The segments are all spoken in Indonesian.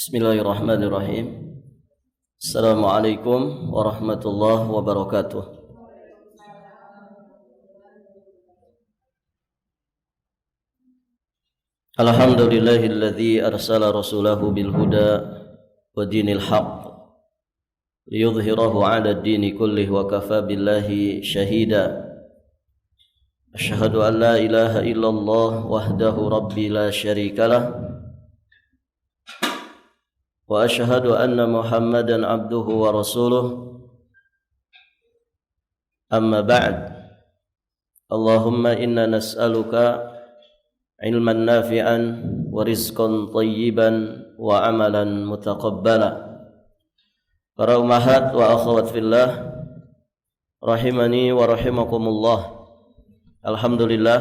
Bismillahirrahmanirrahim. Assalamualaikum warahmatullahi wabarakatuh. Alhamdulillahilladzi arsala rasulahu bil huda wa dinil haqq liyudhhirahu 'ala ad-dini kullih wa kafa billahi shahida. Asyhadu an la ilaha illallah wahdahu rabbi la syarikalah wa asyhadu anna Muhammadan abduhu wa rasuluh. Amma ba'd. Allahumma inna nas'aluka ilman nafi'an wa rizqan thayyiban wa amalan mutaqabbala. Para ummahat wa akhwat fillah rahimani wa rahimakumullah. Alhamdulillah,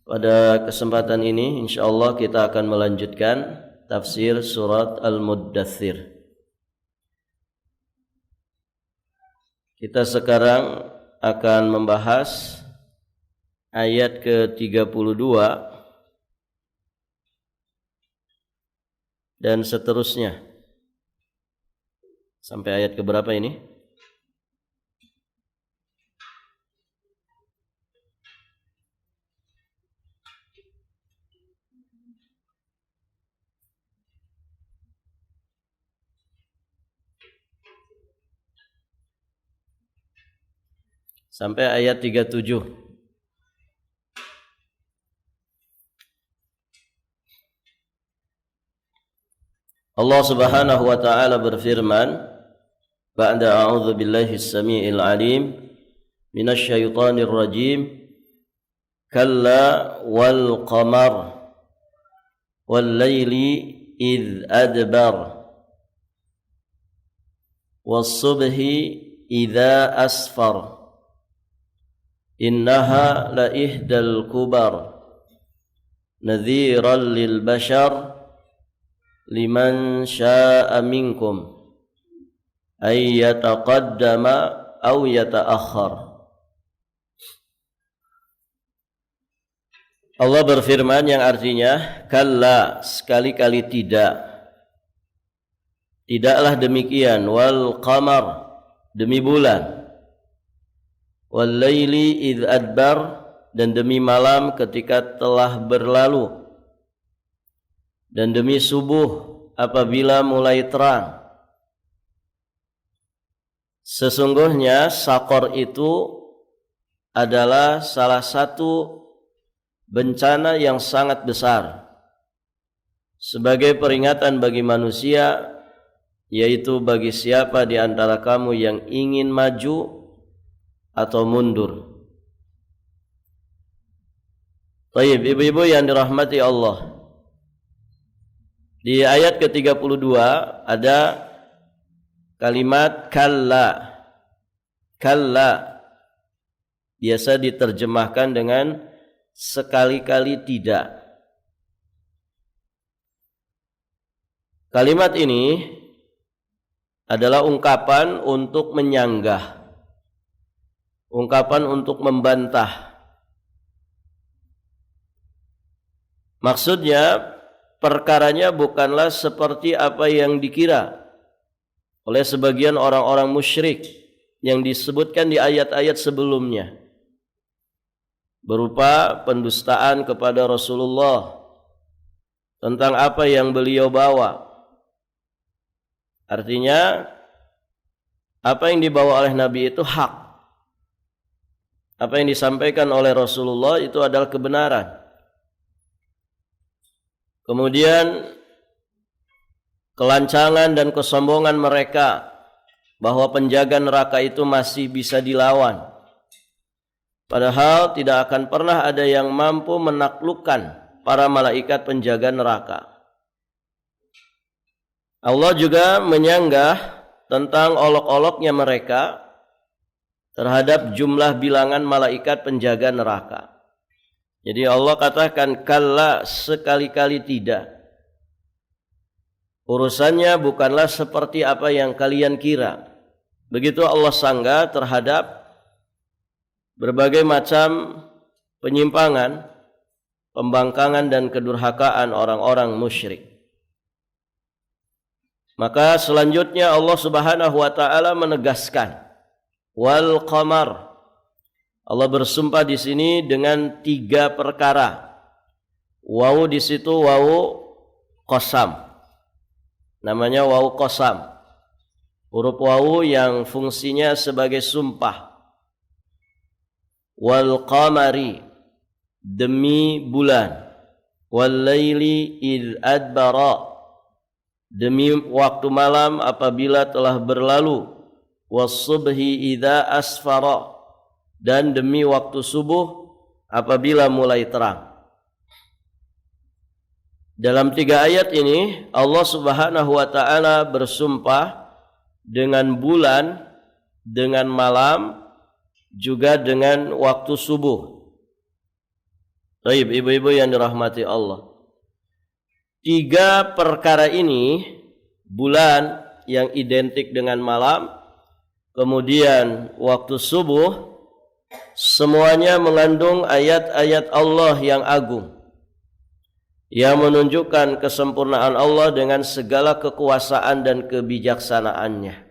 pada kesempatan ini insyaallah kita akan melanjutkan tafsir surat Al-Muddathir. Kita sekarang akan membahas ayat ke-32 dan seterusnya. Sampai ayat ke berapa ini? Sampai ayat 37. Allah Subhanahu wa taala berfirman, ba'da a'udzu billahi as-sami'il 'alim minasy syaithanir rajim, kalla wal qamar wal laili idz adbar was subhi idza asfar innaha la ihdal kubar nadhiran lil bashar liman syaa'a minkum ay yataqaddama aw yata'akhkhar. Allah berfirman yang artinya kalla, sekali-kali tidak, tidaklah demikian, wal qamar, demi bulan, wal laili idz adbar, dan demi malam ketika telah berlalu, dan demi subuh apabila mulai terang. Sesungguhnya sakor itu adalah salah satu bencana yang sangat besar sebagai peringatan bagi manusia, yaitu bagi siapa di antara kamu yang ingin maju atau mundur. Baik, ibu-ibu yang dirahmati Allah, di ayat ke-32 ada kalimat kalla. Kalla biasa diterjemahkan dengan sekali-kali tidak. Kalimat ini adalah ungkapan untuk menyanggah, ungkapan untuk membantah. Maksudnya perkaranya bukanlah seperti apa yang dikira oleh sebagian orang-orang musyrik yang disebutkan di ayat-ayat sebelumnya, berupa pendustaan kepada Rasulullah tentang apa yang beliau bawa. Artinya apa yang dibawa oleh Nabi itu hak. Apa yang disampaikan oleh Rasulullah itu adalah kebenaran. Kemudian kelancangan dan kesombongan mereka bahwa penjaga neraka itu masih bisa dilawan. Padahal tidak akan pernah ada yang mampu menaklukkan para malaikat penjaga neraka. Allah juga menyanggah tentang olok-oloknya mereka terhadap jumlah bilangan malaikat penjaga neraka. Jadi Allah katakan kalla, sekali-kali tidak. Urusannya bukanlah seperti apa yang kalian kira. Begitu Allah sanggah terhadap berbagai macam penyimpangan, pembangkangan dan kedurhakaan orang-orang musyrik. Maka selanjutnya Allah Subhanahu wa taala menegaskan wal qamar. Allah bersumpah di sini dengan 3 perkara. Wawu di situ wawu qasam. Namanya wawu qasam. Huruf wawu yang fungsinya sebagai sumpah. Wal qamari, demi bulan. Wal laili id adbara, demi waktu malam apabila telah berlalu. Was-subhi idza asfara, dan demi waktu subuh apabila mulai terang. Dalam 3 ayat ini Allah Subhanahu wa taala bersumpah dengan bulan, dengan malam, juga dengan waktu subuh. Baik, ibu-ibu yang dirahmati Allah. 3 perkara ini, bulan yang identik dengan malam, kemudian waktu subuh, semuanya mengandung ayat-ayat Allah yang agung, yang menunjukkan kesempurnaan Allah dengan segala kekuasaan dan kebijaksanaannya.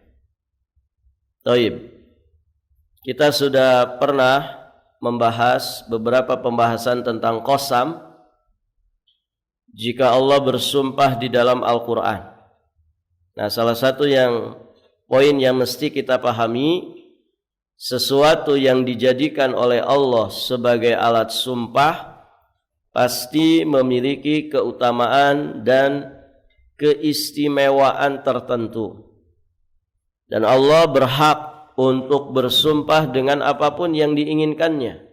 Taib. Kita sudah pernah membahas beberapa pembahasan tentang qasam jika Allah bersumpah di dalam Al-Quran. Nah, salah satu poin yang mesti kita pahami, sesuatu yang dijadikan oleh Allah sebagai alat sumpah pasti memiliki keutamaan dan keistimewaan tertentu. Dan Allah berhak untuk bersumpah dengan apapun yang diinginkannya.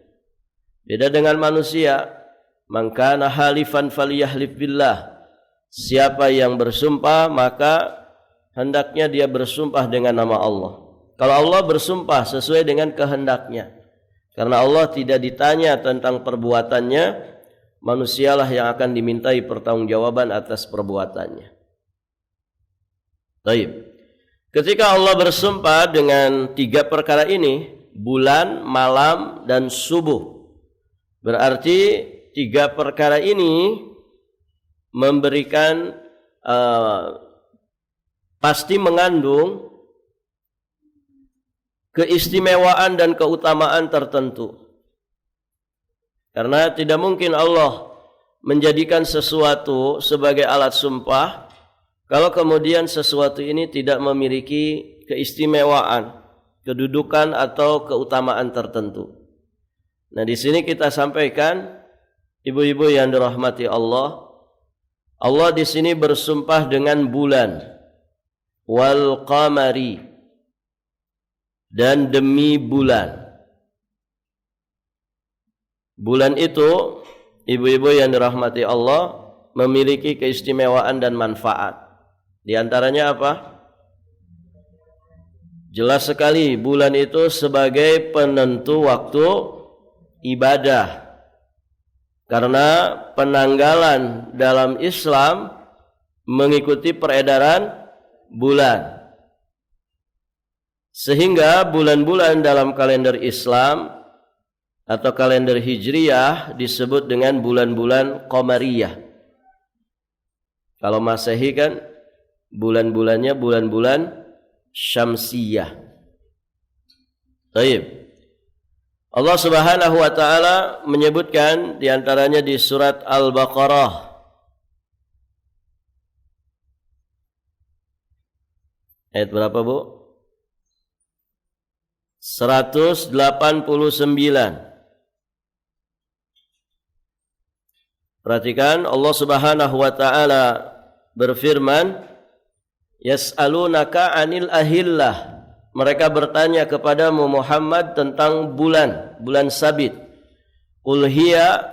Beda dengan manusia. Man kana halifan falyahlif billah. Siapa yang bersumpah maka hendaknya dia bersumpah dengan nama Allah. Kalau Allah bersumpah sesuai dengan kehendaknya. Karena Allah tidak ditanya tentang perbuatannya, manusialah yang akan dimintai pertanggungjawaban atas perbuatannya. Baik. Ketika Allah bersumpah dengan 3 perkara ini, bulan, malam, dan subuh, berarti 3 perkara ini memberikan pasti mengandung keistimewaan dan keutamaan tertentu. Karena tidak mungkin Allah menjadikan sesuatu sebagai alat sumpah kalau kemudian sesuatu ini tidak memiliki keistimewaan, kedudukan atau keutamaan tertentu. Nah, di sini kita sampaikan, ibu-ibu yang dirahmati Allah, Allah di sini bersumpah dengan bulan, wal qamari, dan demi bulan. Bulan itu, ibu-ibu yang dirahmati Allah, memiliki keistimewaan dan manfaat. Di antaranya apa? Jelas sekali, bulan itu sebagai penentu waktu ibadah. Karena penanggalan dalam Islam mengikuti peredaran bulan. Sehingga bulan-bulan dalam kalender Islam atau kalender Hijriyah disebut dengan bulan-bulan Qamariyah. Kalau Masehi kan bulan-bulannya bulan-bulan Syamsiyah. Baik. Allah Subhanahu wa taala menyebutkan di antaranya di surat Al-Baqarah ayat berapa, Bu? 189. Perhatikan, Allah Subhanahu wa taala berfirman, yas'alunaka 'anil ahillah. Mereka bertanya kepadamu Muhammad tentang bulan sabit. Qul hiya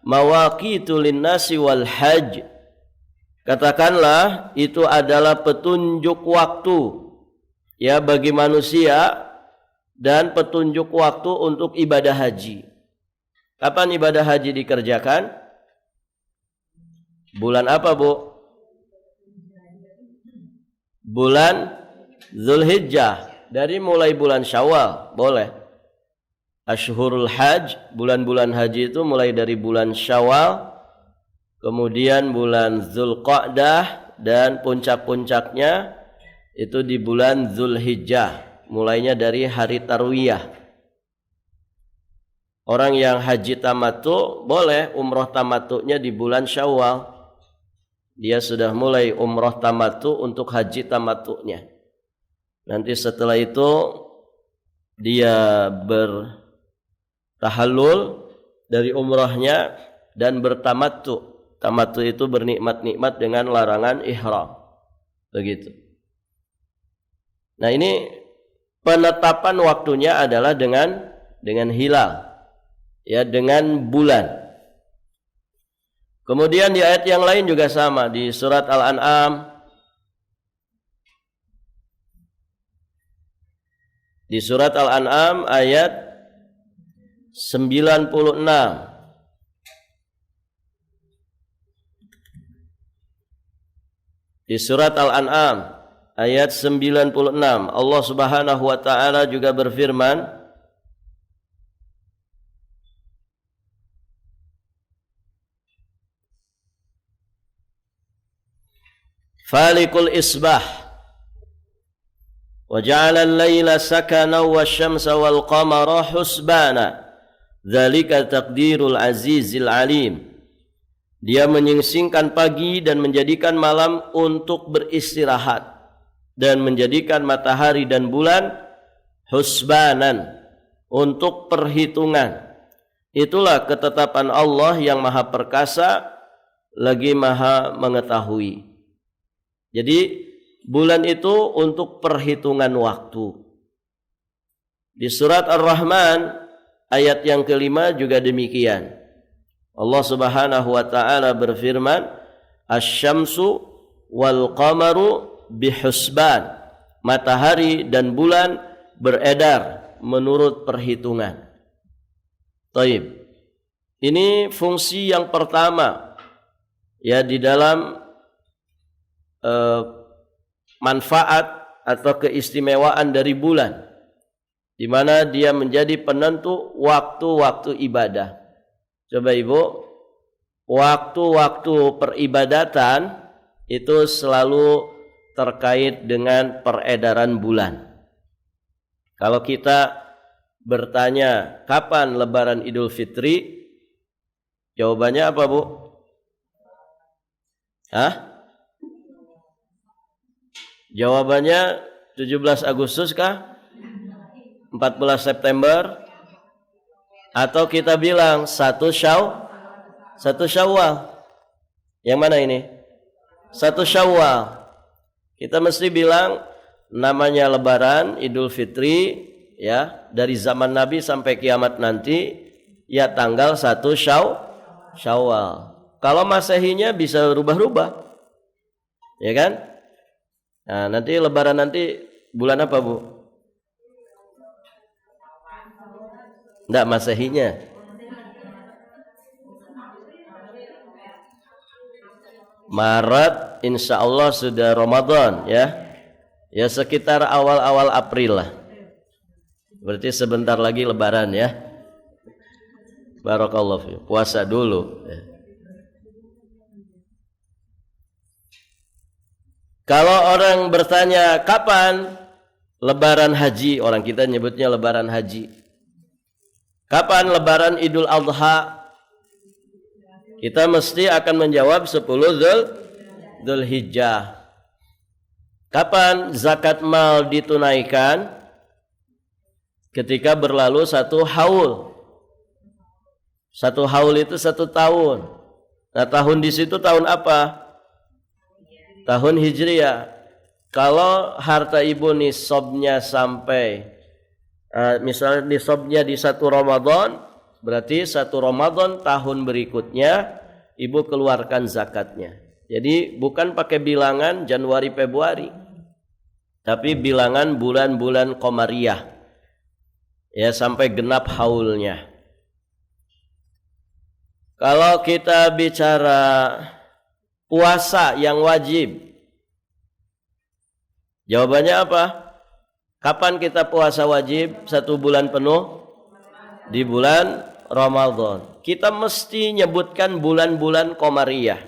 mawaqitu lin-nasi wal hajj. Katakanlah itu adalah petunjuk waktu ya bagi manusia dan petunjuk waktu untuk ibadah haji. Kapan ibadah haji dikerjakan? Bulan apa, Bu? Bulan Zulhijjah. Dari mulai bulan Syawal, boleh. Ashhurul Hajj, bulan-bulan haji itu mulai dari bulan Syawal, kemudian bulan Zulqa'dah, dan puncak-puncaknya itu di bulan Zulhijjah, mulainya dari hari Tarwiyah. Orang yang haji tamattu boleh umroh tamattunya di bulan Syawal. Dia sudah mulai umroh tamattu untuk haji tamattunya. Nanti setelah itu dia bertahallul dari umrahnya dan bertamattu. Tamattu itu bernikmat-nikmat dengan larangan ihram. Begitu. Nah, ini penetapan waktunya adalah dengan hilal, ya, dengan bulan. Kemudian di ayat yang lain juga sama, di surat Al-An'am, di surat Al-An'am ayat 96. Di surat Al-An'am ayat 96 Allah Subhanahu wa taala juga berfirman, Falikul isbah wa ja'ala al-laila sakana wasyamsa wal qamara husbana dzalika taqdirul azizil alim. Dia menyingsingkan pagi dan menjadikan malam untuk beristirahat, dan menjadikan matahari dan bulan husbanan, untuk perhitungan. Itulah ketetapan Allah yang maha perkasa lagi maha mengetahui. Jadi bulan itu untuk perhitungan waktu. Di surat Ar-Rahman ayat yang kelima juga demikian. Allah Subhanahu wa taala berfirman, Asy-syamsu wal qamaru bihusban. Matahari dan bulan beredar menurut perhitungan. Taib. Ini fungsi yang pertama, ya, di dalam manfaat atau keistimewaan dari bulan, di mana dia menjadi penentu waktu-waktu ibadah. Coba Ibu, waktu-waktu peribadatan itu selalu terkait dengan peredaran bulan. Kalau kita bertanya kapan Lebaran Idul Fitri, jawabannya apa, Bu? Jawabannya 17 Agustus kah? 14 September? Atau kita bilang 1 Syawal? Yang mana ini? 1 Syawal. Kita mesti bilang namanya Lebaran Idul Fitri, ya, dari zaman Nabi sampai kiamat nanti, ya, tanggal 1 Syawal. Kalau Masehinya bisa rubah-rubah, ya kan? Nah, nanti Lebaran nanti bulan apa, Bu? Enggak, Masehinya. Maret insya Allah sudah Ramadan, ya. Ya, sekitar awal-awal April lah. Berarti sebentar lagi Lebaran, ya. Barakallahu fiik. Puasa dulu, ya. Kalau orang bertanya kapan Lebaran Haji, orang kita nyebutnya Lebaran Haji. Kapan Lebaran Idul Adha? Kita mesti akan menjawab 10 Dzulhijjah. Kapan zakat mal ditunaikan? Ketika berlalu 1 haul. 1 haul itu 1 tahun. Nah, tahun di situ tahun apa? Tahun Hijriah. Kalau harta ibu nisabnya sampai misalnya nisabnya di 1 Ramadan, berarti 1 Ramadan tahun berikutnya ibu keluarkan zakatnya. Jadi bukan pakai bilangan Januari Februari, tapi bilangan bulan-bulan Qamariyah, ya, sampai genap haulnya. Kalau kita bicara puasa yang wajib, jawabannya apa? Kapan kita puasa wajib 1 bulan penuh? Di bulan Ramadan. Kita mesti nyebutkan bulan-bulan Qamariyah.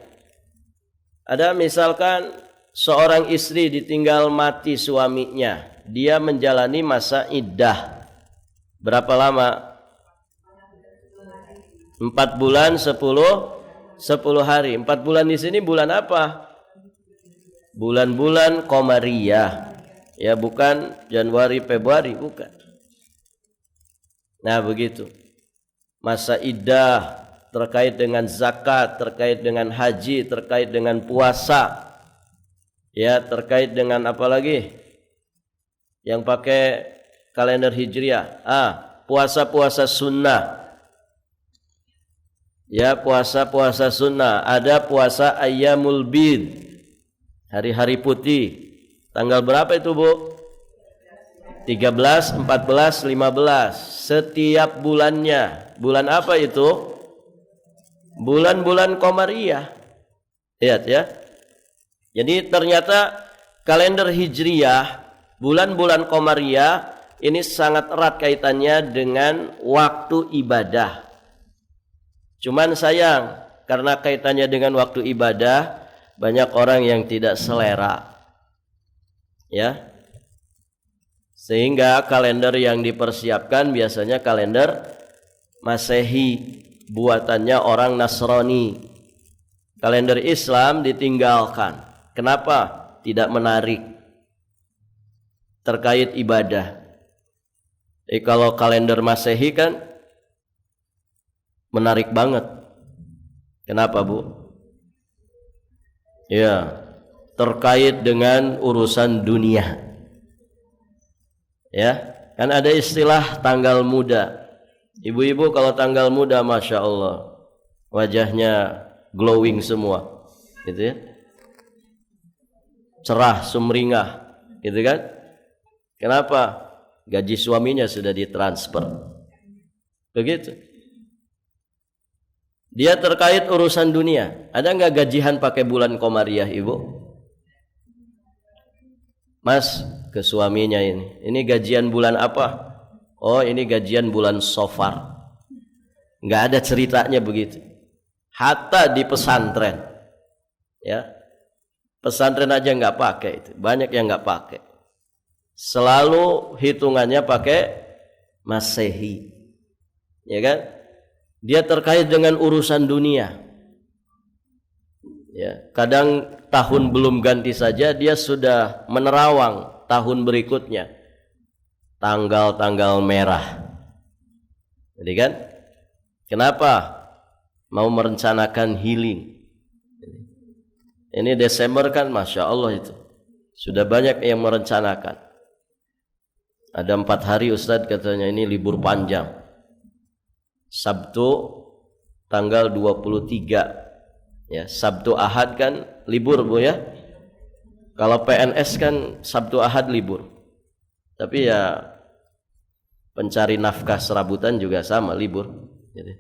Ada misalkan seorang istri ditinggal mati suaminya, dia menjalani masa iddah. Berapa lama? 4 bulan 10 hari. 4 bulan di sini bulan apa? Bulan-bulan Qamariyah. Ya, bukan Januari, Februari, bukan. Nah, begitu. Masa iddah terkait dengan zakat, terkait dengan haji, terkait dengan puasa. Ya, terkait dengan apa lagi? Yang pakai kalender Hijriah. Puasa-puasa sunnah. Ya, puasa-puasa sunnah. Ada puasa Ayyamul Bid, hari-hari putih. Tanggal berapa itu, Bu? 13, 14, 15. Setiap bulannya. Bulan apa itu? Bulan-bulan Qamariyah. Lihat ya. Jadi ternyata kalender Hijriyah, bulan-bulan Qamariyah ini sangat erat kaitannya dengan waktu ibadah. Cuman sayang, karena kaitannya dengan waktu ibadah, banyak orang yang tidak selera. Ya. Sehingga kalender yang dipersiapkan biasanya kalender Masehi, buatannya orang Nasrani. Kalender Islam ditinggalkan. Kenapa? Tidak menarik terkait ibadah. Kalau kalender Masehi kan menarik banget. Kenapa, Bu? Ya, terkait dengan urusan dunia. Ya, kan ada istilah tanggal muda. Ibu-ibu kalau tanggal muda, Masya Allah, wajahnya glowing semua, gitu ya, cerah sumringah, gitu kan? Kenapa? Gaji suaminya sudah ditransfer. Begitu. Dia terkait urusan dunia. Ada nggak gajian pakai bulan Qamariyah, Ibu? Mas, ke suaminya ini. Ini gajian bulan apa? Oh, ini gajian bulan Safar. Nggak ada ceritanya begitu. Hatta di pesantren, ya, pesantren aja nggak pakai itu. Banyak yang nggak pakai. Selalu hitungannya pakai Masehi, ya kan? Dia terkait dengan urusan dunia. Ya, kadang tahun belum ganti saja dia sudah menerawang tahun berikutnya. Tanggal-tanggal merah. Jadi kan? Kenapa? Mau merencanakan healing. Ini Desember kan, Masya Allah itu. Sudah banyak yang merencanakan. Ada 4 hari Ustadz katanya ini libur panjang. Sabtu tanggal 23. Ya, Sabtu Ahad kan libur, Bu ya. Kalau PNS kan Sabtu Ahad libur. Tapi ya pencari nafkah serabutan juga sama libur. Jadi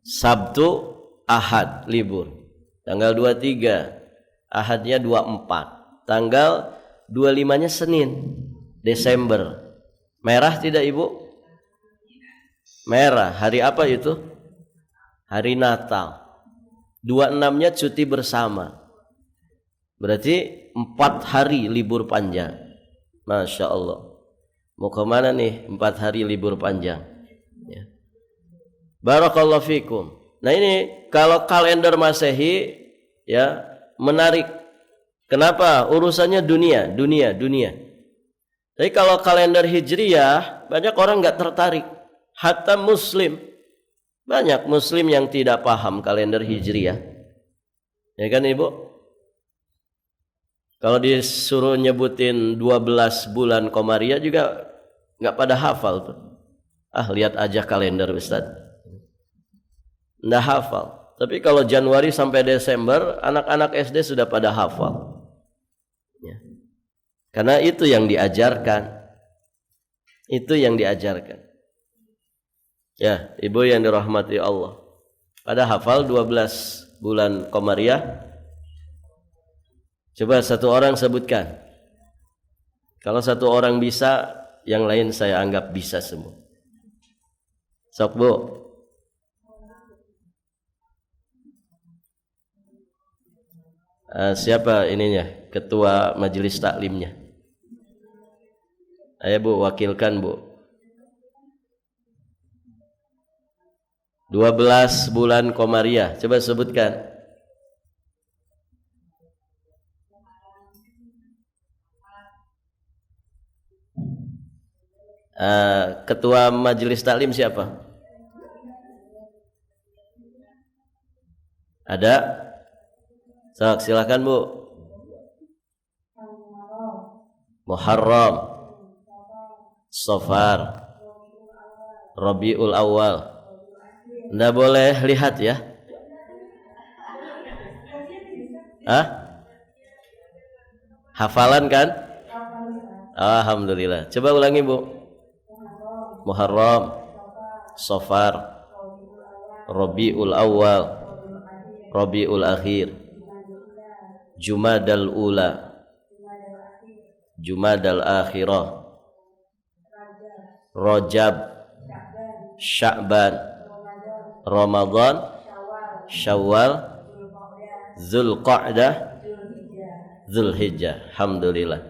Sabtu Ahad libur. Tanggal 23, Ahadnya 24. Tanggal 25-nya Senin, Desember. Merah tidak, Ibu? Merah. Hari apa itu? Hari Natal. 26-nya cuti bersama. Berarti 4 hari libur panjang. Masya Allah. Mau kemana nih 4 hari libur panjang? Ya. Barakallahu fikum. Nah ini kalau kalender Masehi, ya, menarik. Kenapa? Urusannya dunia. Tapi kalau kalender Hijriyah, banyak orang nggak tertarik. Hatta Muslim. Banyak Muslim yang tidak paham kalender Hijriyah. Ya kan, Ibu? Kalau disuruh nyebutin 12 bulan Qamariyah juga nggak pada hafal tuh. Lihat aja kalender, Ustaz. Nggak hafal. Tapi kalau Januari sampai Desember, anak-anak SD sudah pada hafal. Ya. Karena itu yang diajarkan. Ya, Ibu yang dirahmati Allah. Pada hafal 12 bulan Qamariyah. Coba satu orang sebutkan. Kalau satu orang bisa, yang lain saya anggap bisa semua. Sok, Bu. Siapa ininya? Ketua majelis taklimnya. Ayo Bu, wakilkan Bu. 12 bulan Komariah. Coba sebutkan. Ketua majelis taklim siapa? Ada? So, silakan Bu. Muharram, Safar, Rabiul Awal. Nggak boleh lihat ya. Hafalan kan? Alhamdulillah. Coba ulangi Bu. Muharram, Safar, Rabiul Awal, Rabiul Akhir, Jumadal Ula, Jumadal Akhirah, Rajab, Sya'ban, Ramadan, Syawal, Zulqa'dah, Zulhijjah. Alhamdulillah.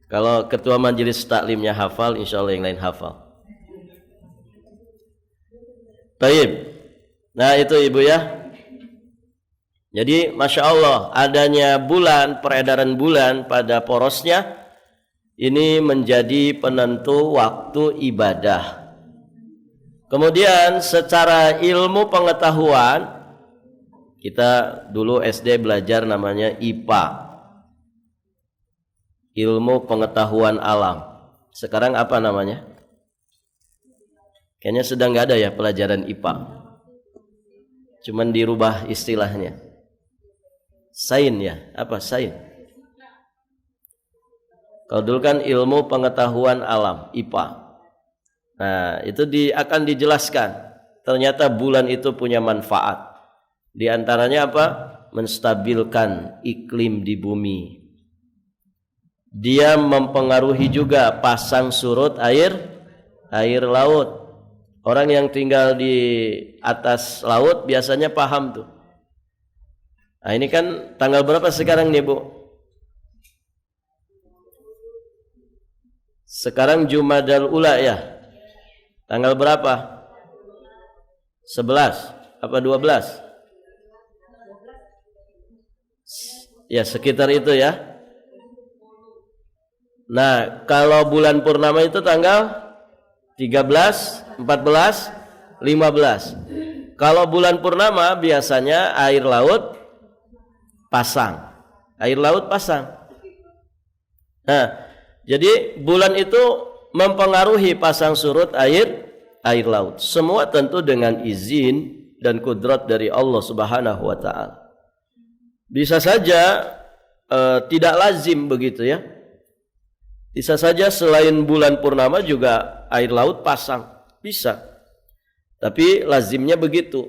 Kalau ketua majelis taklimnya hafal, insyaallah yang lain hafal. Baik. Nah itu Ibu ya. Jadi Masya Allah adanya bulan, peredaran bulan pada porosnya ini menjadi penentu waktu ibadah. Kemudian secara ilmu pengetahuan, kita dulu SD belajar namanya IPA, ilmu pengetahuan alam. Sekarang apa namanya? Kayaknya sedang nggak ada ya pelajaran IPA, cuman dirubah istilahnya. Sains ya, apa sains? Kalau dulu kan ilmu pengetahuan alam, IPA. Nah, itu akan dijelaskan. Ternyata bulan itu punya manfaat. Di antaranya apa? Menstabilkan iklim di bumi. Dia mempengaruhi juga pasang surut air laut. Orang yang tinggal di atas laut biasanya paham tuh. Nah, ini kan tanggal berapa sekarang nih Bu? Sekarang Jumadal Ula ya. Tanggal berapa? 11 apa 12? Ya sekitar itu ya. Nah kalau bulan purnama itu tanggal 13, 14, 15. Kalau bulan purnama biasanya air laut pasang. Air laut pasang. Nah, jadi bulan itu mempengaruhi pasang surut air laut. Semua tentu dengan izin dan kudrat dari Allah Subhanahu wa taala. Bisa saja tidak lazim begitu ya. Bisa saja selain bulan purnama juga air laut pasang. Bisa. Tapi lazimnya begitu.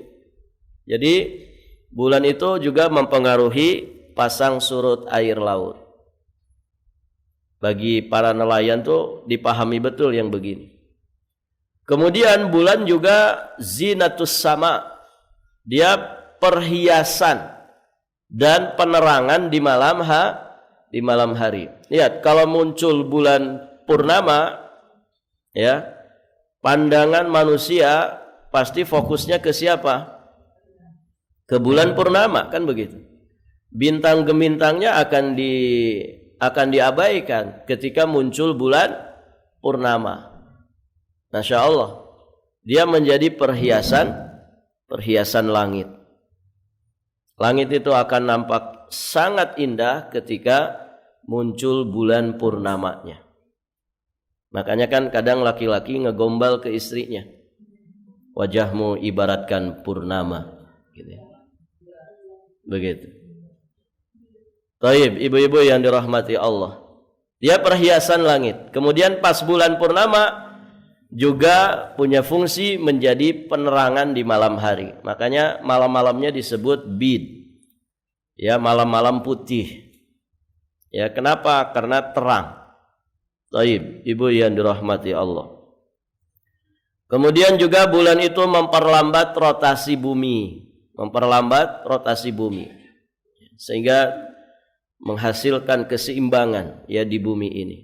Jadi bulan itu juga mempengaruhi pasang surut air laut. Bagi para nelayan tuh dipahami betul yang begini. Kemudian bulan juga zinatus sama. Dia perhiasan dan penerangan di malam hari. Lihat kalau muncul bulan purnama ya, pandangan manusia pasti fokusnya ke siapa? Ke bulan purnama kan begitu. Bintang gemintangnya akan diabaikan ketika muncul bulan purnama. Masya Allah, dia menjadi perhiasan langit. Langit itu akan nampak sangat indah ketika muncul bulan purnamanya. Makanya kan kadang laki-laki ngegombal ke istrinya, wajahmu ibaratkan purnama, gitu ya. Begitu. Taib, ibu-ibu yang dirahmati Allah, dia perhiasan langit. Kemudian pas bulan purnama juga punya fungsi menjadi penerangan di malam hari. Makanya malam-malamnya disebut bid. Ya, malam-malam putih. Ya, kenapa? Karena terang. Taib, ibu yang dirahmati Allah. Kemudian juga bulan itu memperlambat rotasi bumi. Sehingga menghasilkan keseimbangan ya di bumi ini.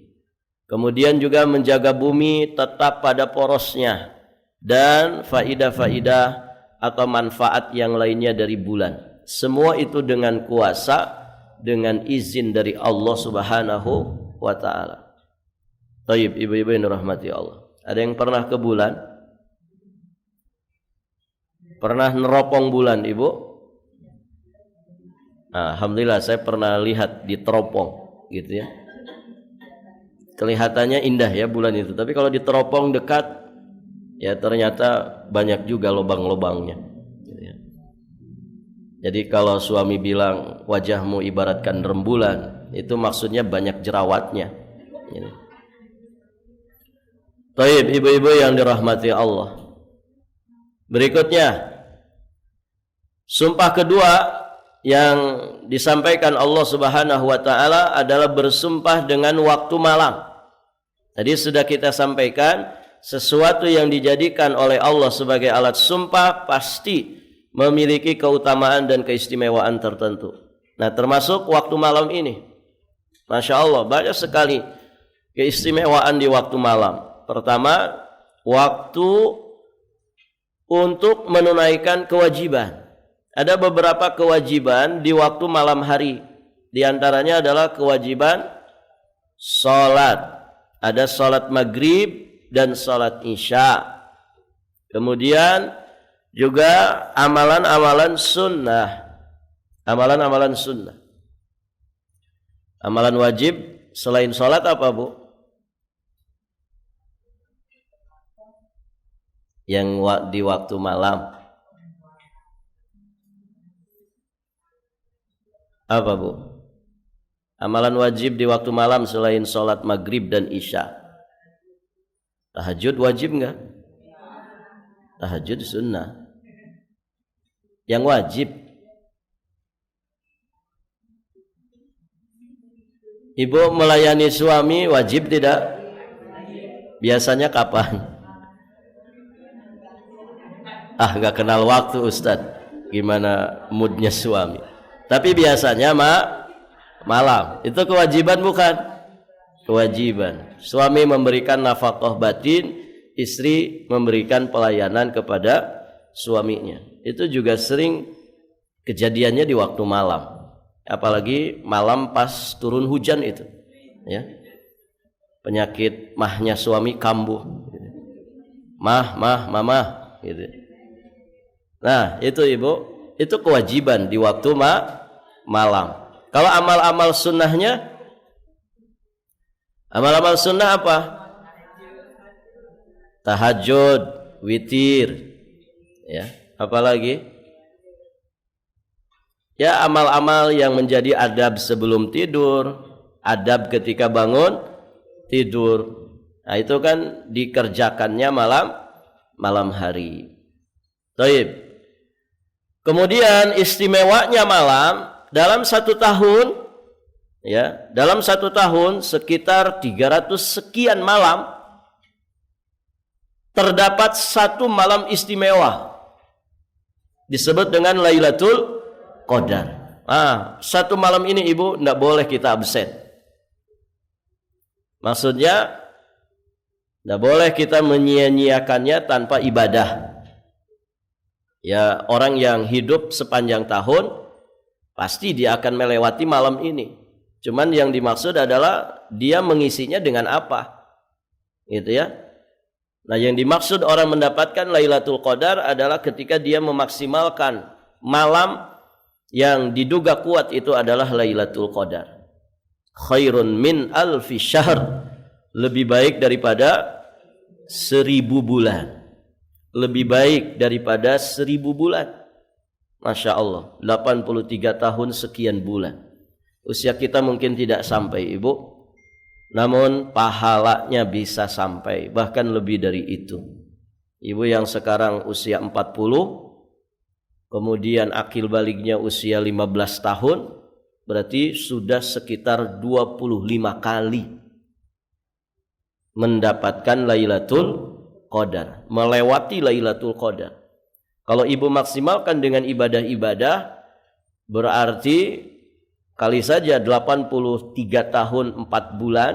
Kemudian juga menjaga bumi tetap pada porosnya dan faidah-faidah atau manfaat yang lainnya dari bulan. Semua itu dengan kuasa, dengan izin dari Allah Subhanahu wa taala. Taib, ibu-ibu yang dirahmati Allah. Ada yang pernah ke bulan? Pernah neropong bulan, Ibu? Nah, alhamdulillah saya pernah lihat di teropong gitu ya. Kelihatannya indah ya bulan itu, tapi kalau di teropong dekat ya ternyata banyak juga lubang-lubangnya gitu ya. Jadi kalau suami bilang wajahmu ibaratkan rembulan, itu maksudnya banyak jerawatnya gitu. Taib, ibu-ibu yang dirahmati Allah. Berikutnya, sumpah kedua yang disampaikan Allah Subhanahu wa taala adalah bersumpah dengan waktu malam. Tadi sudah kita sampaikan, sesuatu yang dijadikan oleh Allah sebagai alat sumpah pasti memiliki keutamaan dan keistimewaan tertentu. Nah, termasuk waktu malam ini. Masya Allah, banyak sekali keistimewaan di waktu malam. Pertama, waktu untuk menunaikan kewajiban. Ada beberapa kewajiban di waktu malam hari. Di antaranya adalah kewajiban salat. Ada salat maghrib dan salat isya. Kemudian juga amalan-amalan sunnah. Amalan-amalan sunnah. Amalan wajib selain salat apa, Bu? Yang di waktu malam. Apa, Bu? Amalan wajib di waktu malam selain sholat maghrib dan isya. Tahajud wajib enggak? Tahajud sunnah. Yang wajib. Ibu melayani suami wajib tidak? Biasanya kapan? Enggak kenal waktu, Ustadz. Gimana moodnya suami? Tapi biasanya malam. Itu kewajiban bukan? Kewajiban. Suami memberikan nafkah batin, istri memberikan pelayanan kepada suaminya. Itu juga sering kejadiannya di waktu malam. Apalagi malam pas turun hujan itu. Ya. Penyakit mahnya suami kambuh. Mama gitu. Nah, itu Ibu, itu kewajiban di waktu malam. Kalau amal-amal sunnahnya, amal-amal sunnah apa? Tahajud, witir, ya. Apalagi? Ya, amal-amal yang menjadi adab sebelum tidur, adab ketika bangun tidur. Nah, itu kan dikerjakannya malam hari. Taib. Kemudian istimewanya malam dalam 1 tahun, ya, dalam 1 tahun sekitar 300 sekian malam terdapat 1 malam istimewa disebut dengan Lailatul Qadar. 1 malam ini Ibu tidak boleh kita absen. Maksudnya tidak boleh kita menyia-nyiakannya tanpa ibadah. Ya, orang yang hidup sepanjang tahun pasti dia akan melewati malam ini. Cuman yang dimaksud adalah dia mengisinya dengan apa? Gitu ya. Nah, yang dimaksud orang mendapatkan Lailatul Qadar adalah ketika dia memaksimalkan malam yang diduga kuat itu adalah Lailatul Qadar. Khairun min alfi syahr. Lebih baik daripada 1000 bulan. Lebih baik daripada 1000 bulan. Masya Allah, 83 tahun sekian bulan. Usia kita mungkin tidak sampai, Ibu. Namun pahalanya bisa sampai, bahkan lebih dari itu. Ibu yang sekarang usia 40, kemudian akil baliknya usia 15 tahun, berarti sudah sekitar 25 kali mendapatkan Lailatul Qadar, melewati Lailatul Qadar. Kalau ibu maksimalkan dengan ibadah-ibadah, berarti kali saja 83 tahun 4 bulan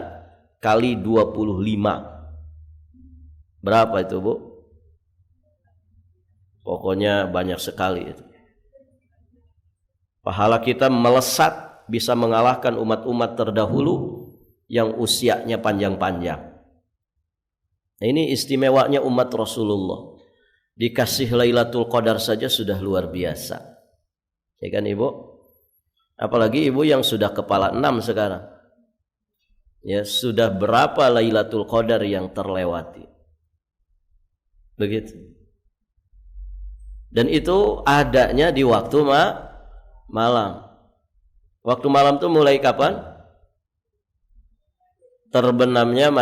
kali 25. Berapa itu, Bu? Pokoknya banyak sekali itu. Pahala kita melesat bisa mengalahkan umat-umat terdahulu yang usianya panjang-panjang. Nah, ini istimewanya umat Rasulullah. Dikasih Lailatul Qadar saja sudah luar biasa. Ya kan, Ibu? Apalagi Ibu yang sudah kepala 6 sekarang. Ya, sudah berapa Lailatul Qadar yang terlewati? Begitu. Dan itu adanya di waktu malam. Waktu malam itu mulai kapan? Terbenamnya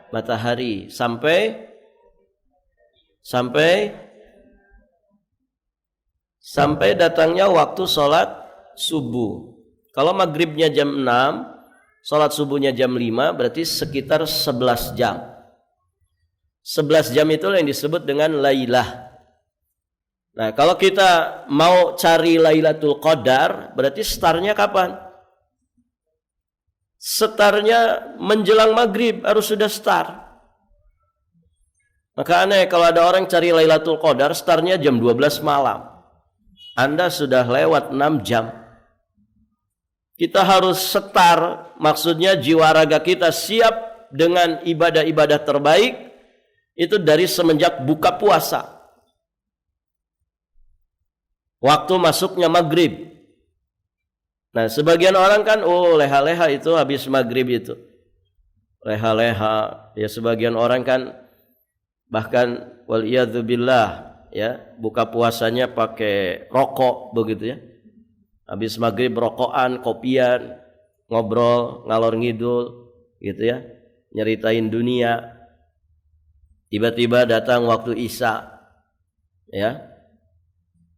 matahari sampai datangnya waktu sholat subuh. Kalau maghribnya jam 6, sholat subuhnya jam 5, berarti sekitar 11 jam. 11 jam itu yang disebut dengan lailah. Nah, kalau kita mau cari Lailatul Qadar, berarti startnya kapan? Startnya menjelang maghrib harus sudah start. Maka aneh kalau ada orang cari Lailatul Qadar, startnya jam 12 malam. Anda sudah lewat 6 jam. Kita harus start, maksudnya jiwa raga kita siap dengan ibadah-ibadah terbaik, itu dari semenjak buka puasa. Waktu masuknya maghrib. Nah, sebagian orang kan, leha-leha itu habis maghrib itu. Leha-leha, ya sebagian orang kan bahkan waliyadzubillah, ya buka puasanya pakai rokok begitu ya. Habis maghrib rokokan, kopian, ngobrol, ngalor ngidul gitu ya, nyeritain dunia. Tiba-tiba datang waktu Isya, ya.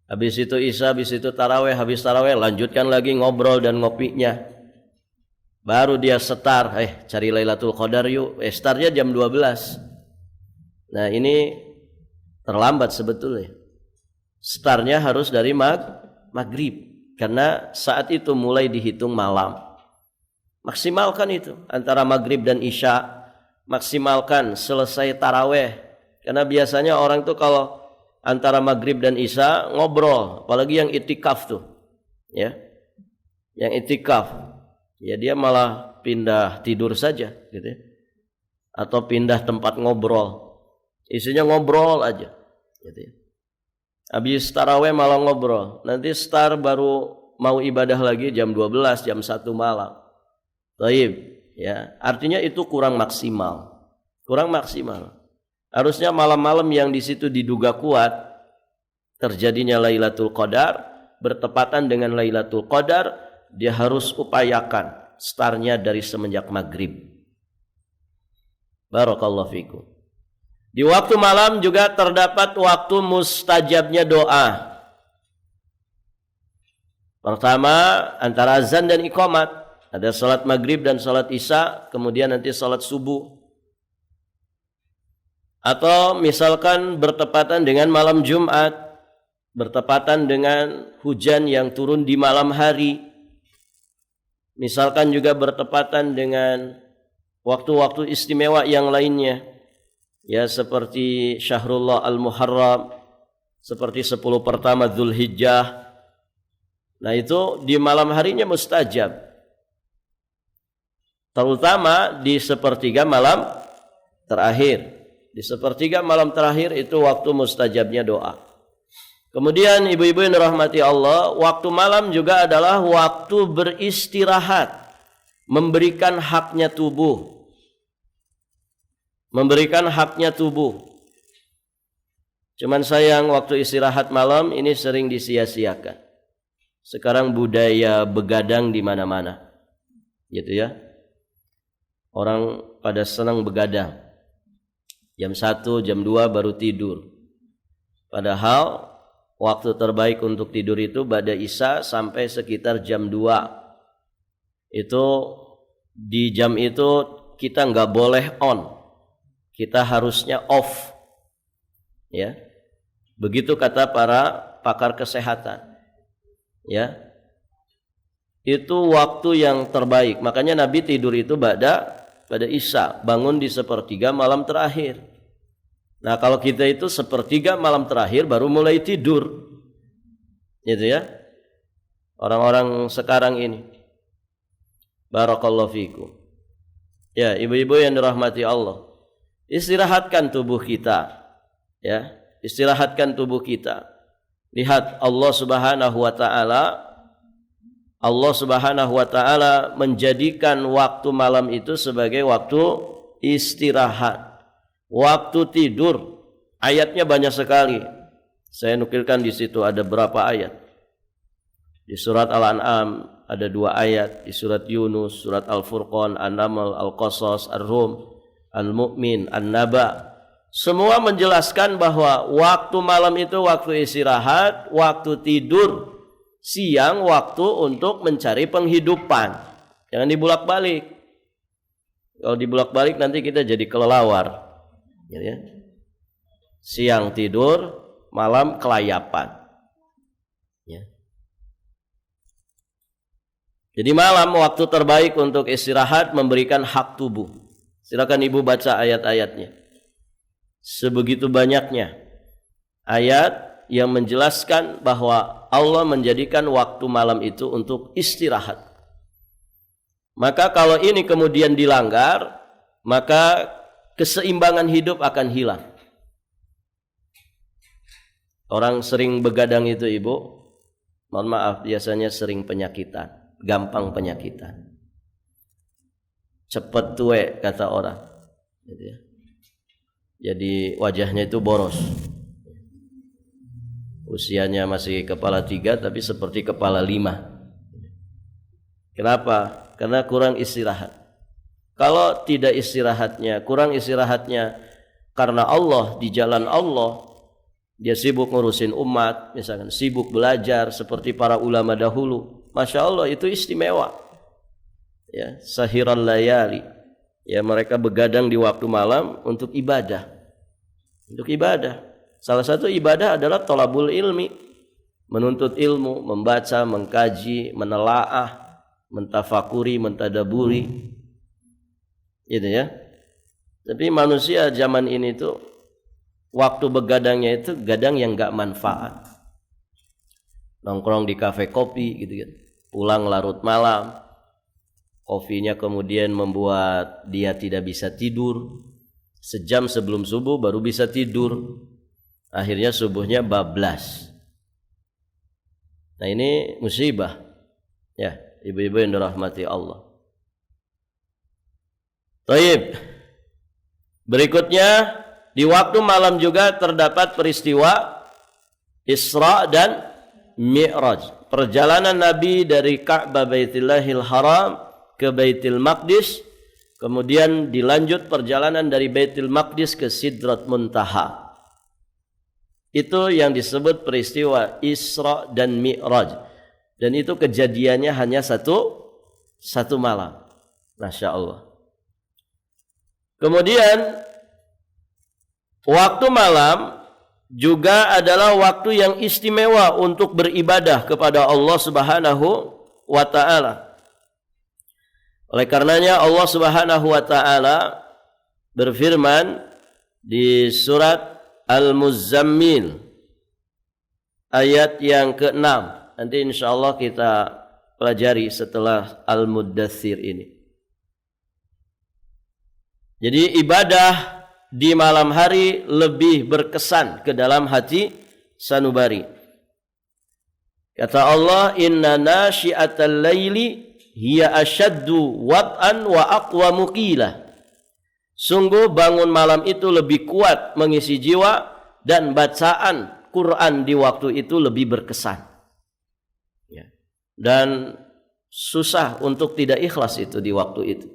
Habis itu Isya, habis itu taraweh, habis taraweh lanjutkan lagi ngobrol dan ngopinya. Baru dia setar, cari Lailatul Qadar yuk. Startnya jam 12. Nah, ini terlambat sebetulnya. Startnya harus dari maghrib. Karena saat itu mulai dihitung malam. Maksimalkan itu antara maghrib dan Isya. Maksimalkan selesai taraweh. Karena biasanya orang tuh kalau antara maghrib dan Isya ngobrol, apalagi yang itikaf tuh, ya, yang itikaf, ya dia malah pindah tidur saja, gitu ya, atau pindah tempat ngobrol, isinya ngobrol aja, gitu ya. Habis taraweh malah ngobrol, nanti start baru mau ibadah lagi jam 12, jam 1 malam, taib, ya, artinya itu kurang maksimal. Harusnya malam-malam yang di situ diduga kuat terjadinya Lailatul Qadar, bertepatan dengan Lailatul Qadar, dia harus upayakan startnya dari semenjak maghrib. Barakallahu fikum. Di waktu malam juga terdapat waktu mustajabnya doa. Pertama, antara azan dan iqamat, ada salat maghrib dan salat isya, kemudian nanti salat subuh. Atau misalkan bertepatan dengan malam Jumat, bertepatan dengan hujan yang turun di malam hari. Misalkan juga bertepatan dengan waktu-waktu istimewa yang lainnya. Ya, seperti Syahrullah Al-Muharram, seperti 10 pertama Dzulhijjah. Nah, itu di malam harinya mustajab. Terutama di sepertiga malam terakhir. Di sepertiga malam terakhir itu waktu mustajabnya doa. Kemudian ibu-ibu yang dirahmati Allah, waktu malam juga adalah waktu beristirahat, memberikan haknya tubuh. Cuman sayang waktu istirahat malam ini sering disia-siakan. Sekarang budaya begadang di mana-mana. Gitu ya. Orang pada senang begadang. Jam 1, jam 2 baru tidur. Padahal waktu terbaik untuk tidur itu ba'da Isya sampai sekitar jam 2. Itu di jam itu kita nggak boleh on. Kita harusnya off. Ya. Begitu kata para pakar kesehatan. Ya. itu waktu yang terbaik. Makanya Nabi tidur itu pada Isya, bangun di sepertiga malam terakhir. Nah, kalau kita itu sepertiga malam terakhir baru mulai tidur. Gitu ya. Orang-orang sekarang ini. Barakallahu fikum. Ya, ibu-ibu yang dirahmati Allah. Istirahatkan tubuh kita. Ya, istirahatkan tubuh kita. Lihat Allah Subhanahu wa taala, Allah Subhanahu wa taala menjadikan waktu malam itu sebagai waktu istirahat. Waktu tidur, ayatnya banyak sekali. Saya nukilkan di situ ada berapa ayat. Di surat Al-An'am ada 2 ayat, di surat Yunus, surat Al-Furqan, An-Naml, Al-Qasas, Ar-Rum, Al-Mu'min, An-Naba. Semua menjelaskan bahwa waktu malam itu waktu istirahat, waktu tidur, siang waktu untuk mencari penghidupan. Jangan dibulak-balik. Kalau dibulak-balik nanti kita jadi kelelawar. Ya. Siang tidur, malam kelayapan. Ya. Jadi malam waktu terbaik untuk istirahat, memberikan hak tubuh. Silakan ibu baca ayat-ayatnya. Sebegitu banyaknya ayat yang menjelaskan bahwa Allah menjadikan waktu malam itu untuk istirahat. Maka kalau ini kemudian dilanggar, maka keseimbangan hidup akan hilang. Orang sering begadang itu ibu, mohon maaf, biasanya sering penyakitan, gampang penyakitan. Cepat tua kata orang. Gitu ya. Jadi wajahnya itu boros. Usianya masih kepala 3 tapi seperti kepala 5. Kenapa? Karena kurang istirahat. Kalau tidak istirahatnya, kurang istirahatnya karena Allah, di jalan Allah, dia sibuk ngurusin umat, misalkan sibuk belajar seperti para ulama dahulu. Masya Allah, itu istimewa. Ya, sahiran layali. Ya, mereka begadang di waktu malam untuk ibadah. Untuk ibadah. Salah satu ibadah adalah thalabul ilmi, menuntut ilmu, membaca, mengkaji, menelaah, mentafakuri, mentadaburi. Gitu ya. Tapi manusia zaman ini tuh waktu begadangnya itu gadang yang enggak manfaat. Nongkrong di kafe kopi gitu kan. Pulang larut malam. Kopinya kemudian membuat dia tidak bisa tidur. Sejam sebelum subuh baru bisa tidur. Akhirnya subuhnya bablas. Nah, ini musibah. Ya, ibu-ibu yang dirahmati Allah. Baik. Berikutnya, di waktu malam juga terdapat peristiwa Isra dan Mi'raj. Perjalanan Nabi dari Ka'bah Baitullahil Haram ke Baitul Maqdis, kemudian dilanjut perjalanan dari Baitul Maqdis ke Sidrat Muntaha. Itu yang disebut peristiwa Isra dan Mi'raj. Dan itu kejadiannya hanya satu malam. Masya Allah. Kemudian waktu malam juga adalah waktu yang istimewa untuk beribadah kepada Allah Subhanahu wa taala. Oleh karenanya Allah Subhanahu wa taala berfirman di surat Al-Muzammil ayat yang ke-6. Nanti insyaallah kita pelajari setelah Al-Muddathir ini. Jadi ibadah di malam hari lebih berkesan ke dalam hati sanubari. Kata Allah, "Inna nasyi'atal laili hiya asyaddu wat'an wa aqwamu qila." Sungguh bangun malam itu lebih kuat mengisi jiwa dan bacaan Quran di waktu itu lebih berkesan. Ya. Dan susah untuk tidak ikhlas itu di waktu itu.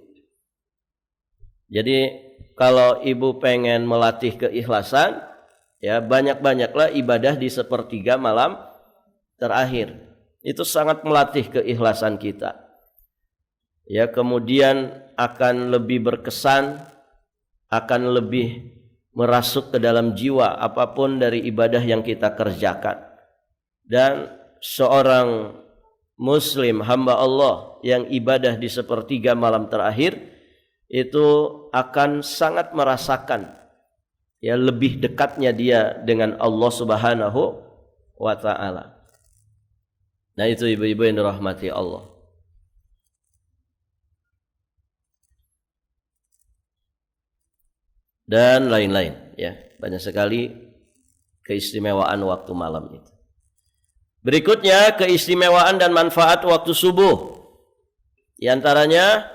Jadi kalau ibu pengen melatih keikhlasan, ya banyak-banyaklah ibadah di sepertiga malam terakhir. Itu sangat melatih keikhlasan kita. Ya, kemudian akan lebih berkesan, akan lebih merasuk ke dalam jiwa apapun dari ibadah yang kita kerjakan. Dan seorang muslim hamba Allah yang ibadah di sepertiga malam terakhir itu akan sangat merasakan ya lebih dekatnya dia dengan Allah Subhanahu wa taala. Nah, itu ibu-ibu yang dirahmati Allah. Dan lain-lain ya, banyak sekali keistimewaan waktu malam itu. Berikutnya keistimewaan dan manfaat waktu subuh. Di antaranya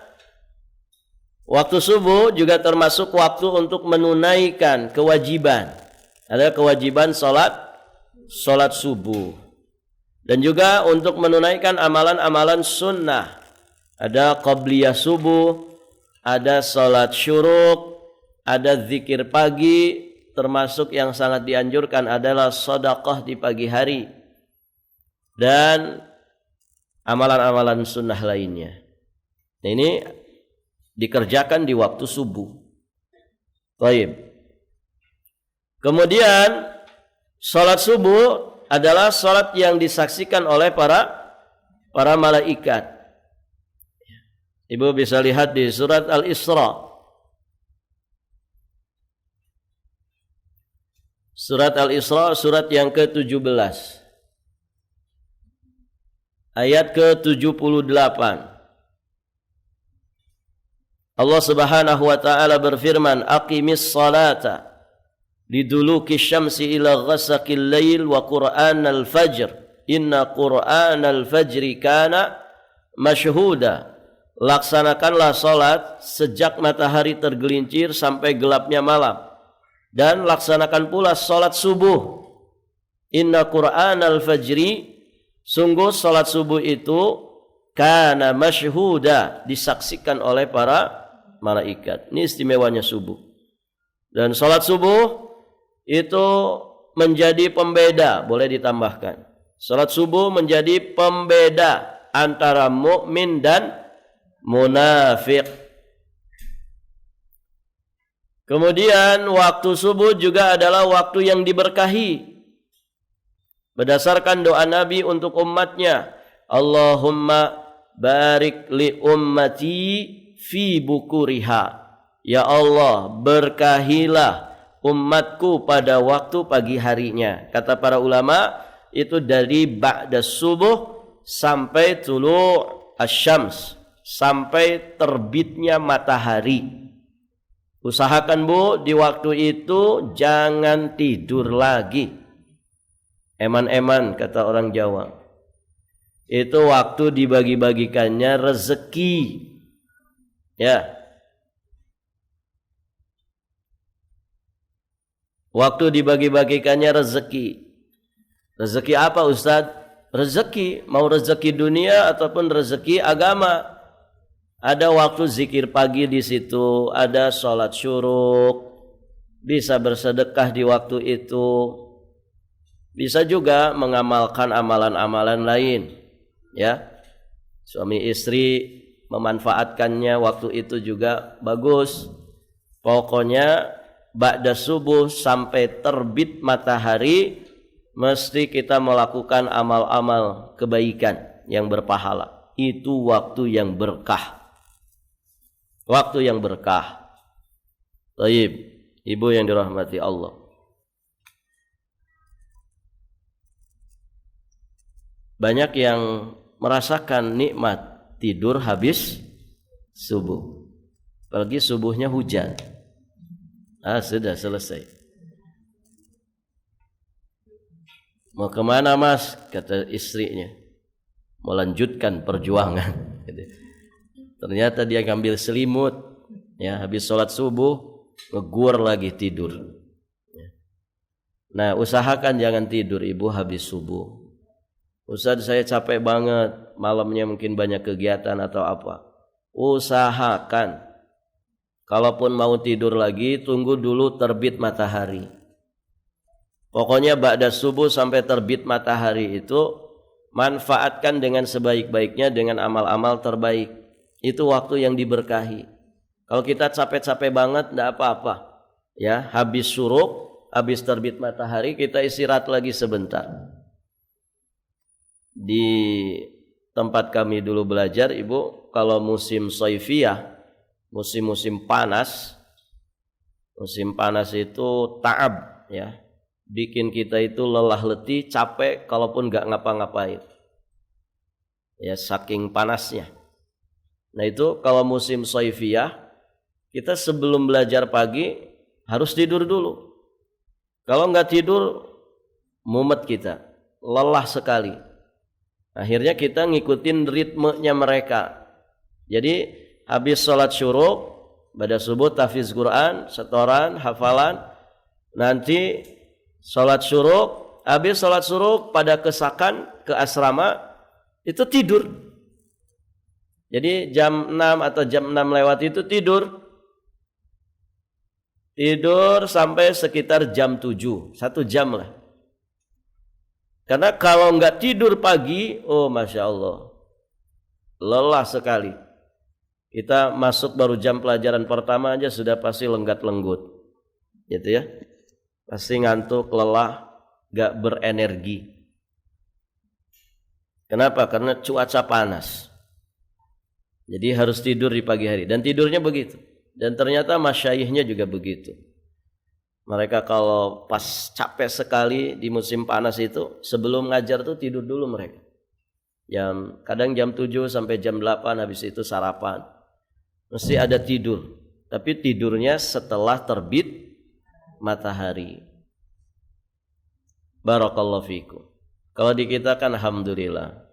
waktu subuh juga termasuk waktu untuk menunaikan kewajiban. Ada kewajiban salat subuh. Dan juga untuk menunaikan amalan-amalan sunnah. Ada qabliyah subuh, ada salat syuruk, ada zikir pagi, termasuk yang sangat dianjurkan adalah sedekah di pagi hari. Dan amalan-amalan sunnah lainnya. Nah, ini dikerjakan di waktu subuh. Baik. Kemudian salat subuh adalah salat yang disaksikan oleh para malaikat. Ibu bisa lihat di surat Al-Isra. Surat Al-Isra surat yang ke-17. Ayat ke-78. Allah Subhanahu wa taala berfirman, "Aqimis salata liduluki syamsi ila ghasaqil lail wa qur'anal fajr. Inna qur'anal fajri kana masyhuda." Laksanakanlah salat sejak matahari tergelincir sampai gelapnya malam, dan laksanakan pula salat subuh. Inna qur'anal fajri, sungguh salat subuh itu kana masyhuda, disaksikan oleh para malaikat. Ini istimewanya subuh. Dan salat subuh itu menjadi pembeda, boleh ditambahkan. Salat subuh menjadi pembeda antara mukmin dan munafik. Kemudian waktu subuh juga adalah waktu yang diberkahi. Berdasarkan doa Nabi untuk umatnya, Allahumma barik li ummati fi bukuriha. Ya Allah, berkahilah umatku pada waktu pagi harinya. Kata para ulama, itu dari ba'da subuh sampai tulu' asyams, sampai terbitnya matahari. Usahakan Bu, di waktu itu jangan tidur lagi. Eman-eman kata orang Jawa. Itu waktu dibagi-bagikannya rezeki. Ya. Waktu dibagi-bagikannya rezeki. Rezeki apa Ustaz? Rezeki, mau rezeki dunia ataupun rezeki agama. Ada waktu zikir pagi di situ, ada sholat syuruk, bisa bersedekah di waktu itu, bisa juga mengamalkan amalan-amalan lain, ya. Suami istri memanfaatkannya waktu itu juga bagus. Pokoknya ba'da subuh sampai terbit matahari mesti kita melakukan amal-amal kebaikan yang berpahala. Itu waktu yang berkah. Waktu yang berkah. Baik, ibu yang dirahmati Allah. Banyak yang merasakan nikmat tidur habis subuh. Apalagi subuhnya hujan. Sudah selesai. Mau kemana Mas? Kata istrinya. Mau lanjutkan perjuangan. Ternyata dia ngambil selimut. Ya, habis sholat subuh ngegur lagi tidur. Nah, usahakan jangan tidur ibu habis subuh. Ustaz, saya capek banget, malamnya mungkin banyak kegiatan atau apa. Usahakan kalaupun mau tidur lagi, tunggu dulu terbit matahari. Pokoknya ba'da subuh sampai terbit matahari itu manfaatkan dengan sebaik-baiknya dengan amal-amal terbaik. Itu waktu yang diberkahi. Kalau kita capek-capek banget enggak apa-apa. Ya, habis syuruk, habis terbit matahari kita istirahat lagi sebentar. Di tempat kami dulu belajar, Ibu, kalau musim soifiyah, musim-musim panas, musim panas itu ta'ab ya, bikin kita itu lelah letih, capek kalaupun nggak ngapa-ngapain ya, saking panasnya. Nah itu kalau musim soifiyah, kita sebelum belajar pagi harus tidur dulu. Kalau nggak tidur, mumet kita, lelah sekali. Akhirnya kita ngikutin ritmenya mereka. Jadi habis sholat syuruk, pada subuh tahfiz Quran, setoran, hafalan. Nanti sholat syuruk, habis sholat syuruk pada kesakan ke asrama, itu tidur. Jadi jam 6 atau jam 6 lewat itu tidur. Tidur sampai sekitar jam 7, 1 jam lah. Karena kalau nggak tidur pagi, oh Masya Allah, lelah sekali. Kita masuk baru jam pelajaran pertama aja sudah pasti lenggat-lenggut. Gitu ya. Pasti ngantuk, lelah, nggak berenergi. Kenapa? Karena cuaca panas. Jadi harus tidur di pagi hari. Dan tidurnya begitu. Dan ternyata masyayikhnya juga begitu. Mereka kalau pas capek sekali di musim panas itu, sebelum ngajar tuh tidur dulu mereka. Kadang jam 7 sampai jam 8, habis itu sarapan. Mesti ada tidur. Tapi tidurnya setelah terbit matahari. Barakallahu fikum. Kalau di kita kan alhamdulillah.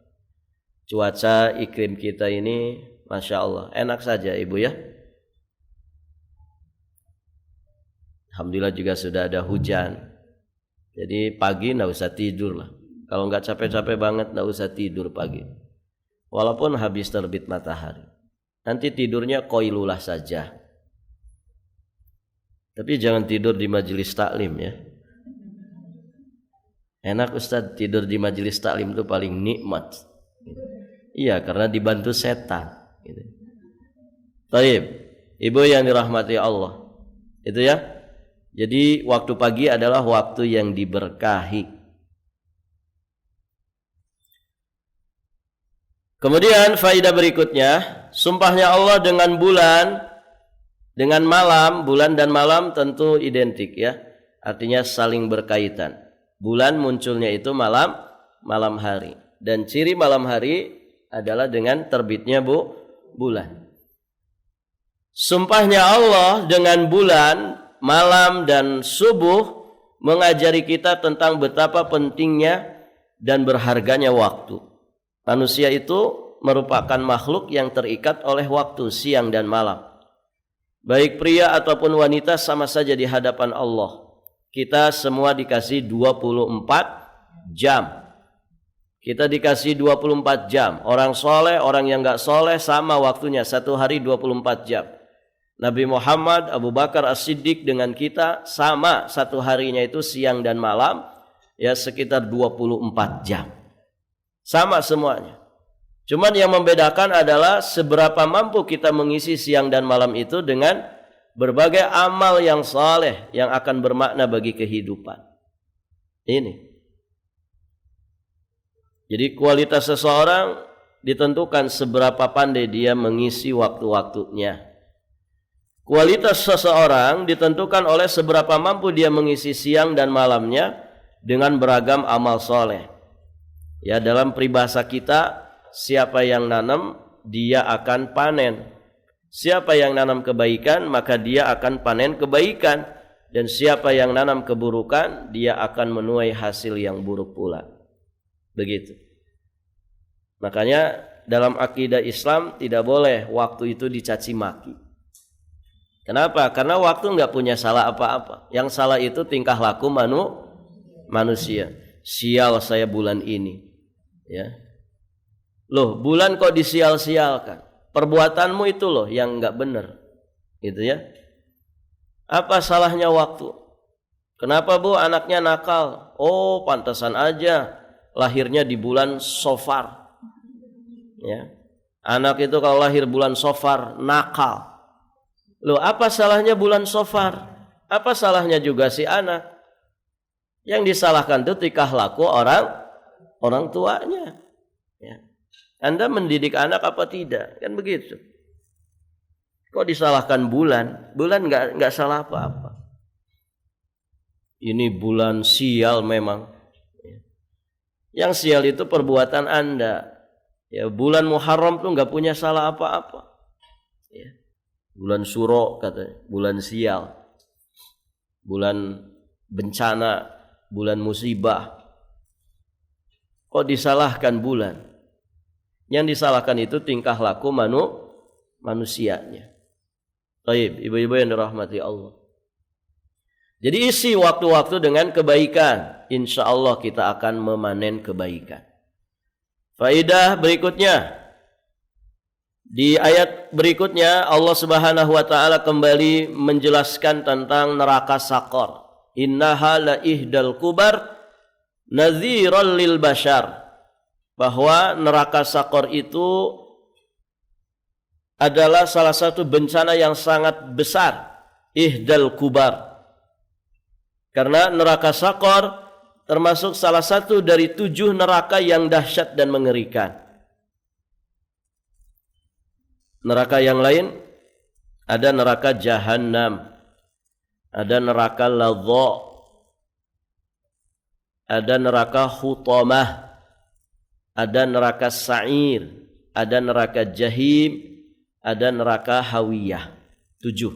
Cuaca iklim kita ini Masya Allah, enak saja Ibu ya. Alhamdulillah juga sudah ada hujan. Jadi pagi enggak usah tidur lah. Kalau enggak capek-capek banget enggak usah tidur pagi. Walaupun habis terbit matahari. Nanti tidurnya qailulah saja. Tapi jangan tidur di majelis taklim ya. Enak Ustaz, tidur di majelis taklim itu paling nikmat. Iya, karena dibantu setan. Taib, Ibu yang dirahmati Allah. Itu ya. Jadi waktu pagi adalah waktu yang diberkahi. Kemudian faidah berikutnya, sumpahnya Allah dengan bulan, dengan malam, bulan dan malam tentu identik ya. Artinya saling berkaitan. Bulan munculnya itu malam hari. Dan ciri malam hari adalah dengan terbitnya bulan. Sumpahnya Allah dengan bulan, malam dan subuh mengajari kita tentang betapa pentingnya dan berharganya waktu. Manusia itu merupakan makhluk yang terikat oleh waktu siang dan malam. Baik pria ataupun wanita sama saja di hadapan Allah. Kita semua dikasih 24 jam. Kita dikasih 24 jam. Orang soleh, orang yang enggak soleh sama waktunya. Satu hari 24 jam. Nabi Muhammad, Abu Bakar As-Siddiq dengan kita sama satu harinya itu siang dan malam. Ya sekitar 24 jam. Sama semuanya. Cuman yang membedakan adalah seberapa mampu kita mengisi siang dan malam itu dengan berbagai amal yang saleh yang akan bermakna bagi kehidupan. Ini. Jadi kualitas seseorang ditentukan seberapa pandai dia mengisi waktu-waktunya. Kualitas seseorang ditentukan oleh seberapa mampu dia mengisi siang dan malamnya dengan beragam amal saleh. Ya, dalam peribahasa kita, siapa yang nanam, dia akan panen. Siapa yang nanam kebaikan, maka dia akan panen kebaikan. Dan siapa yang nanam keburukan, dia akan menuai hasil yang buruk pula. Begitu. Makanya dalam akidah Islam tidak boleh waktu itu dicaci maki. Kenapa? Karena waktu enggak punya salah apa-apa. Yang salah itu tingkah laku manusia. Sial saya bulan ini. Ya. Loh, bulan kok disial-sialkan? Perbuatanmu itu loh yang enggak benar. Gitu ya. Apa salahnya waktu? Kenapa Bu anaknya nakal? Oh, pantasan aja lahirnya di bulan Safar. Ya. Anak itu kalau lahir bulan Safar nakal. Loh, apa salahnya bulan Safar? Apa salahnya juga si anak? Yang disalahkan itu tingkah laku orang tuanya. Ya. Anda mendidik anak apa tidak? Kan begitu. Kok disalahkan bulan? Bulan nggak salah apa-apa. Ini bulan sial memang. Yang sial itu perbuatan Anda. Ya, bulan Muharram tuh nggak punya salah apa-apa. Ya. Bulan Syuro katanya, bulan sial, bulan bencana, bulan musibah. Kok disalahkan bulan? Yang disalahkan itu tingkah laku manusianya. Baik, ibu-ibu yang dirahmati Allah. Jadi isi waktu-waktu dengan kebaikan. Insya Allah kita akan memanen kebaikan. Faidah berikutnya. Di ayat berikutnya Allah Subhanahu wa taala kembali menjelaskan tentang neraka Saqar. Innaha la ihdal kubar nadhiran lil bashar. Bahwa neraka Saqar itu adalah salah satu bencana yang sangat besar. Ihdal kubar. Karena neraka Saqar termasuk salah satu dari 7 neraka yang dahsyat dan mengerikan. Neraka yang lain ada neraka Jahannam, ada neraka Ladha, ada neraka Hutamah, ada neraka Sa'ir, ada neraka Jahim, ada neraka Hawiyah. 7.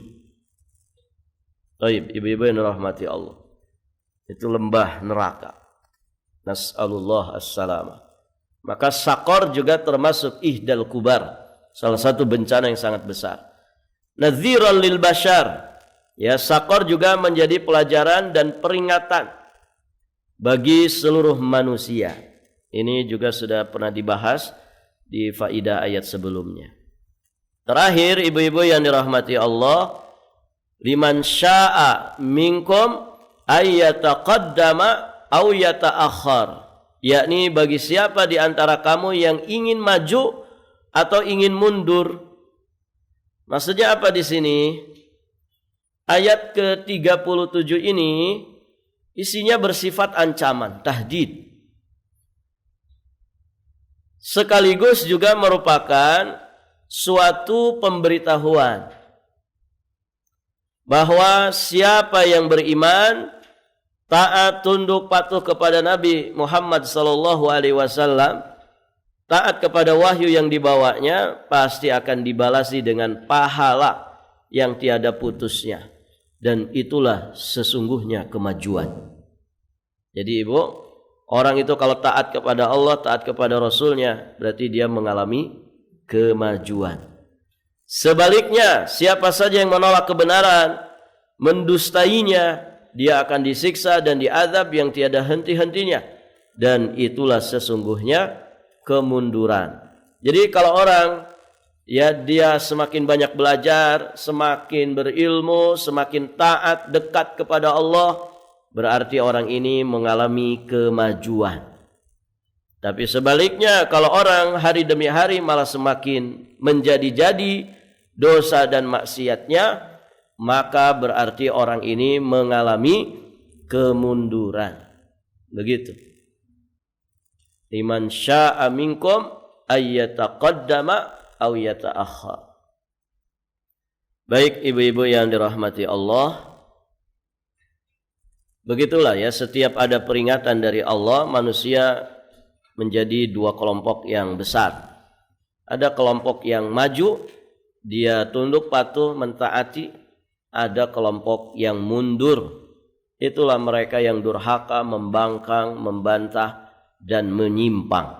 Baik, ibu-ibu yang dirahmati Allah. Itu lembah neraka. Nas'alullah as-salamah. Maka Saqar juga termasuk ihdal kubar. Salah satu bencana yang sangat besar. Nadhiran lil bashar. Ya, Saqar juga menjadi pelajaran dan peringatan bagi seluruh manusia. Ini juga sudah pernah dibahas di faidah ayat sebelumnya. Terakhir, ibu-ibu yang dirahmati Allah, liman syaa minkum ayyataqaddama aw yata'akhkhar. Yakni bagi siapa di antara kamu yang ingin maju atau ingin mundur. Maksudnya apa di sini? Ayat ke-37 ini isinya bersifat ancaman, tahdid. Sekaligus juga merupakan suatu pemberitahuan bahwa siapa yang beriman, taat, tunduk, patuh kepada Nabi Muhammad SAW, taat kepada wahyu yang dibawanya, pasti akan dibalasi dengan pahala yang tiada putusnya. Dan itulah sesungguhnya kemajuan. Jadi ibu, orang itu kalau taat kepada Allah, taat kepada Rasulnya, berarti dia mengalami kemajuan. Sebaliknya, siapa saja yang menolak kebenaran, mendustainya, dia akan disiksa dan diazab yang tiada henti-hentinya. Dan itulah sesungguhnya kemunduran. Jadi kalau orang ya dia semakin banyak belajar, semakin berilmu, semakin taat, dekat kepada Allah, berarti orang ini mengalami kemajuan. Tapi sebaliknya kalau orang hari demi hari malah semakin menjadi-jadi dosa dan maksiatnya, maka berarti orang ini mengalami kemunduran. Begitu. Liman syaa minkum ayyataqaddama aw yata'akhkhar. Baik ibu-ibu yang dirahmati Allah, begitulah ya, setiap ada peringatan dari Allah, manusia menjadi 2 kelompok yang besar. Ada kelompok yang maju, dia tunduk patuh mentaati. Ada kelompok yang mundur. Itulah mereka yang durhaka, membangkang, membantah dan menyimpang.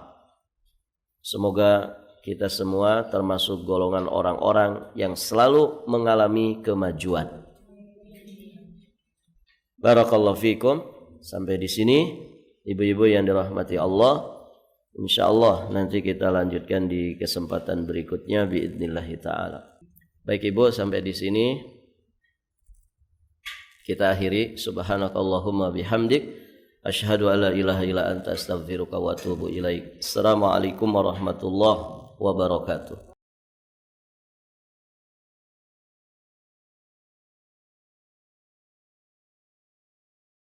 Semoga kita semua termasuk golongan orang-orang yang selalu mengalami kemajuan. Barakallahu fikum. Sampai di sini ibu-ibu yang dirahmati Allah. Insyaallah nanti kita lanjutkan di kesempatan berikutnya biidznillah taala. Baik ibu, sampai di sini kita akhiri. Subhanakallahumma bihamdik, asyhadu an la ilaha illa anta astaghfiruka wa atubu ilaik. Assalamualaikum warahmatullahi wabarakatuh.